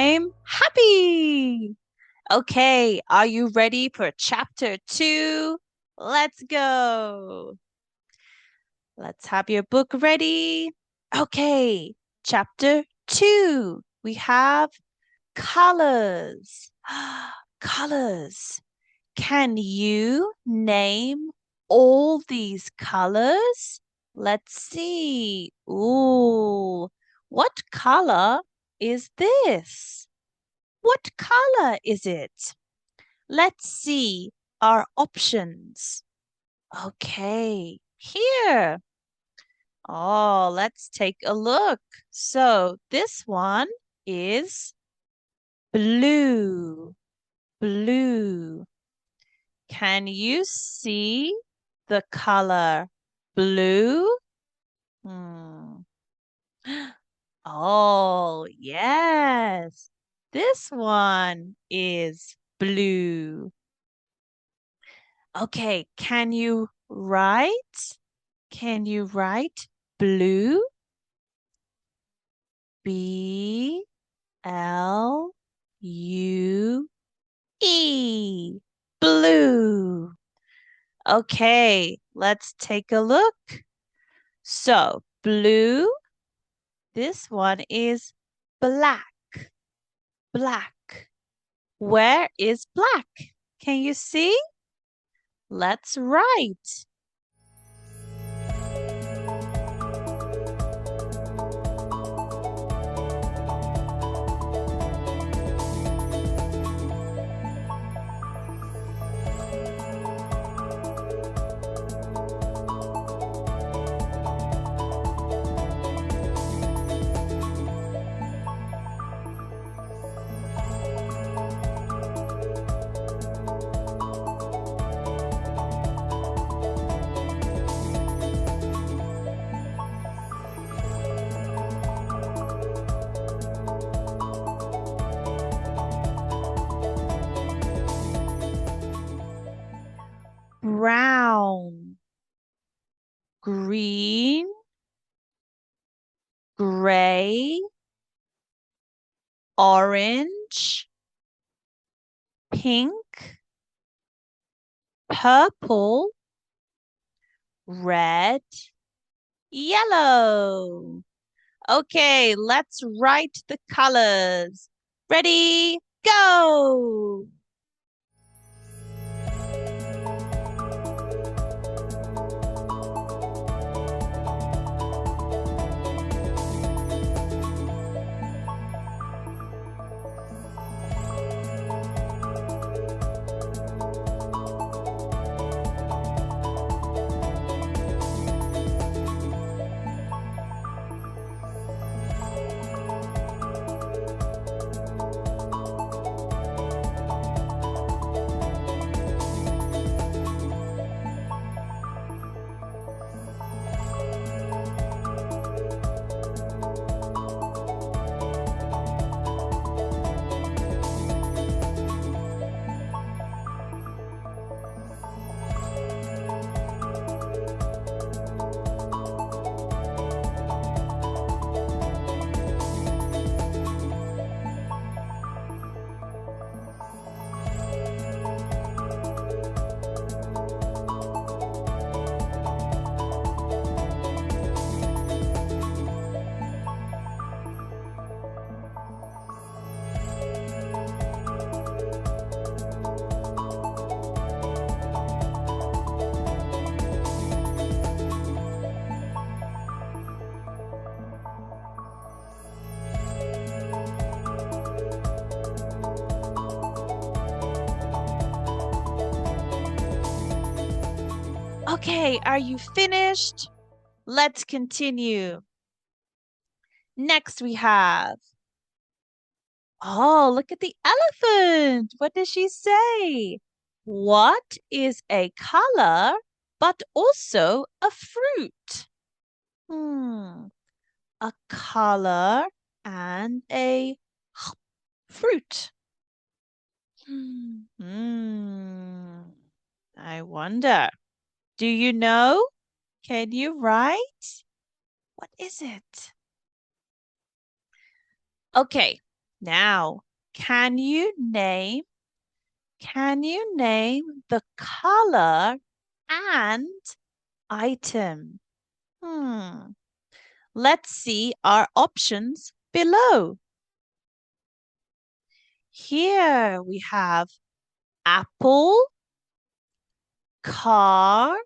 I'm happy. Okay, are you ready for chapter 2? Let's go. Let's have your book ready. Okay, chapter 2. We have colors. Colors. Can you name all these colors? Let's see. Ooh, what color is this? What color is it? Let's see our options. Okay, here. Oh, let's take a look. So this one is blue. Blue. Can you see the color blue? Hmm. Oh, yes. This one is blue. Okay, can you write? Can you write blue? B L U E. Blue. Okay, let's take a look. So, blue, this one is black. Black. Where is black? Can you see? Let's write. Brown, green, gray, orange, pink, purple, red, yellow. Okay, let's write the colors. Ready, go! Okay, are you finished? Let's continue. Next we have, oh, look at the elephant. What does she say? What is a color but also a fruit? Hmm, a color and a fruit. Hmm, I wonder. Do you know? Can you write? What is it? Okay, Now, can you name the color and item? Let's see our options below. Here we have apple, car,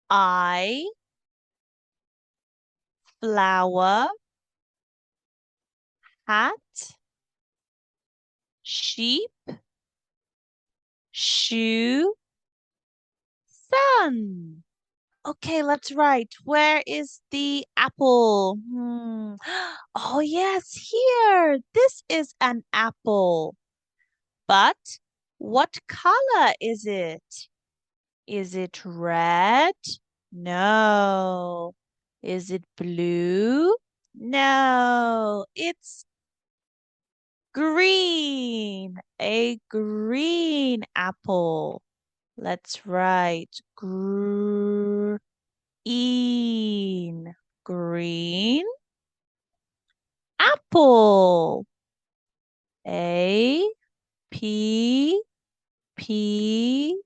eye, flower, hat, sheep, shoe, sun. Okay, let's write. Where is the apple? Oh, yes, here. This is an apple. But what color is it? Is it red? No. Is it blue? No. It's green. A green apple. Let's write green. Green apple. A P P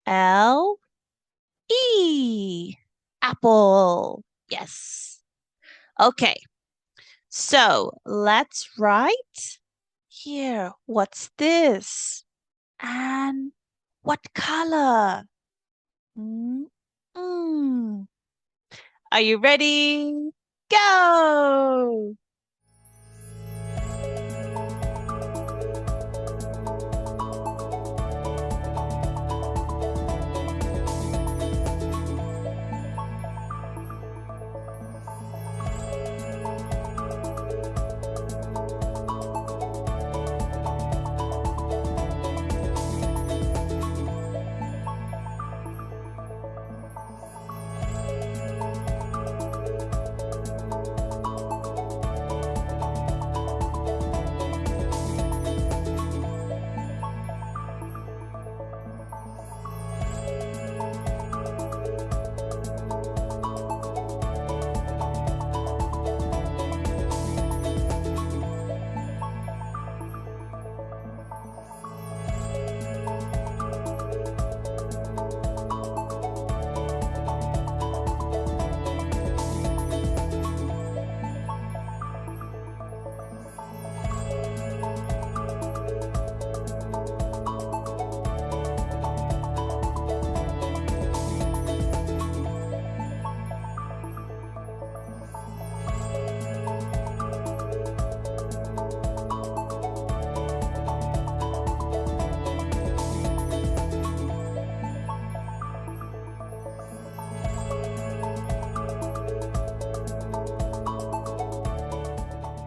L E. Apple. Yes. Okay. So let's write here. What's this? And what color? Mm. Are you ready? Go!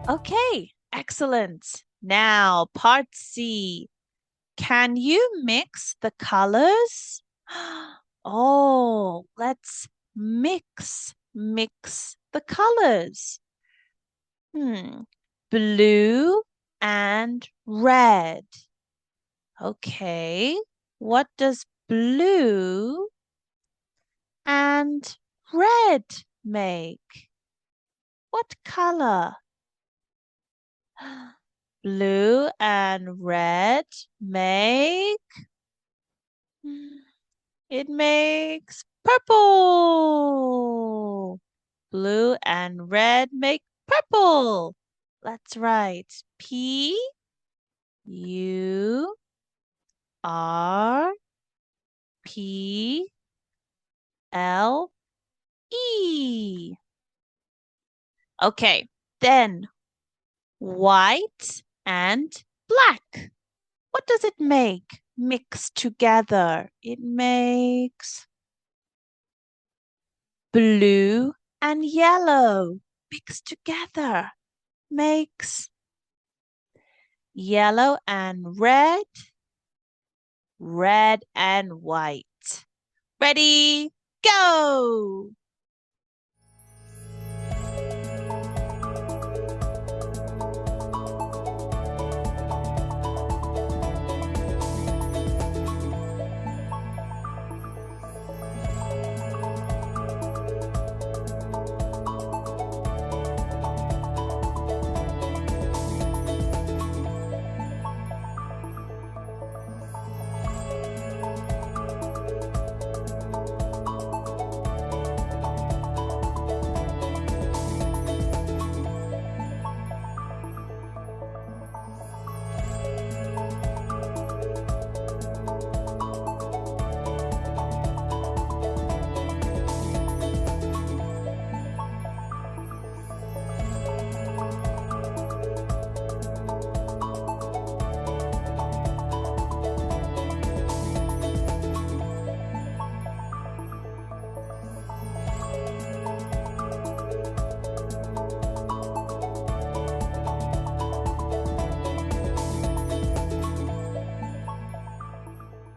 Okay, excellent. Now, part C. Can you mix the colors? Oh, let's mix the colors. Blue and red. Okay, what does blue and red make? What color? Blue and red make... It makes purple. Blue and red make purple. Let's write P U R P L E. Okay, then white and black. What does it make mixed together? It makes blue and yellow mixed together. Makes yellow and red, red and white. Ready, go!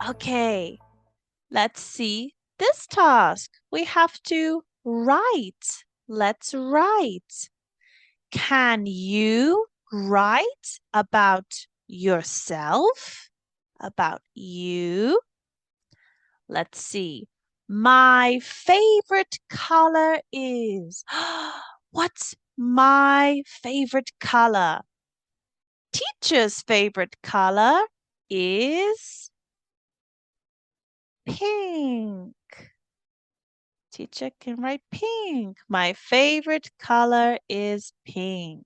Okay, let's see this task. We have to write. Let's write. Can you write about yourself? About you? Let's see. My favorite color is. What's my favorite color? Teacher's favorite color is pink. Teacher can write pink. My favorite color is pink.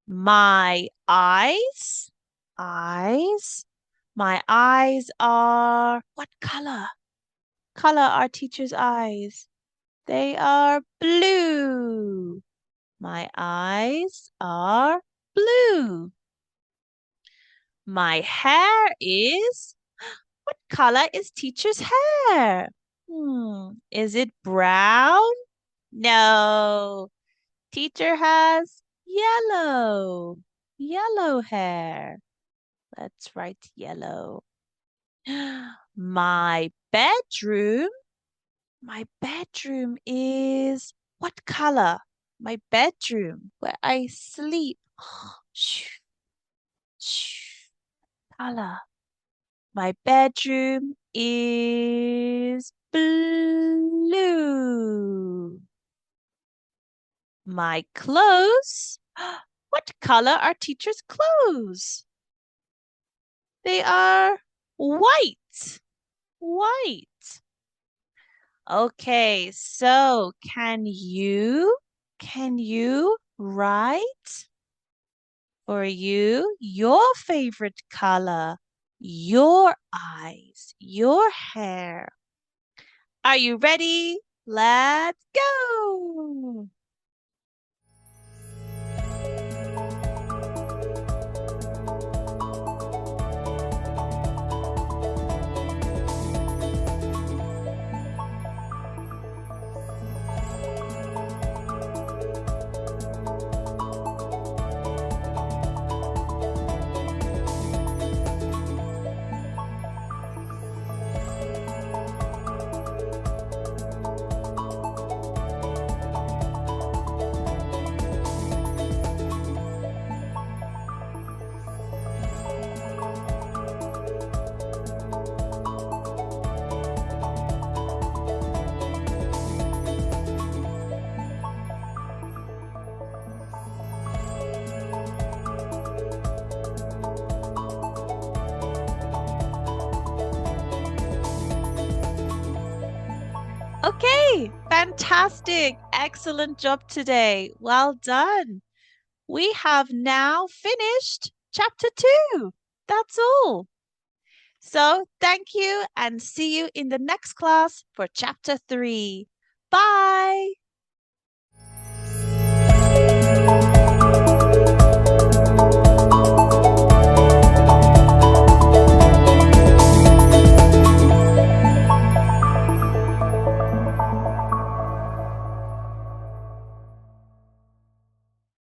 My eyes. Eyes. My eyes are what color? Color are teacher's eyes. They are blue. My eyes are blue. My hair is what color is teacher's hair? Is it brown? No. Teacher has yellow. Yellow hair. Let's write yellow. My bedroom. My bedroom is what color? My bedroom where I sleep. Shh, shh, color. My bedroom is blue. My clothes. What color are teacher's clothes? They are white. White. Okay, so can you write for you your favorite color, your eyes, your hair? Are you ready? Let's go! Okay, fantastic. Excellent job today. Well done. We have now finished chapter 2. That's all. So thank you and see you in the next class for chapter 3. Bye.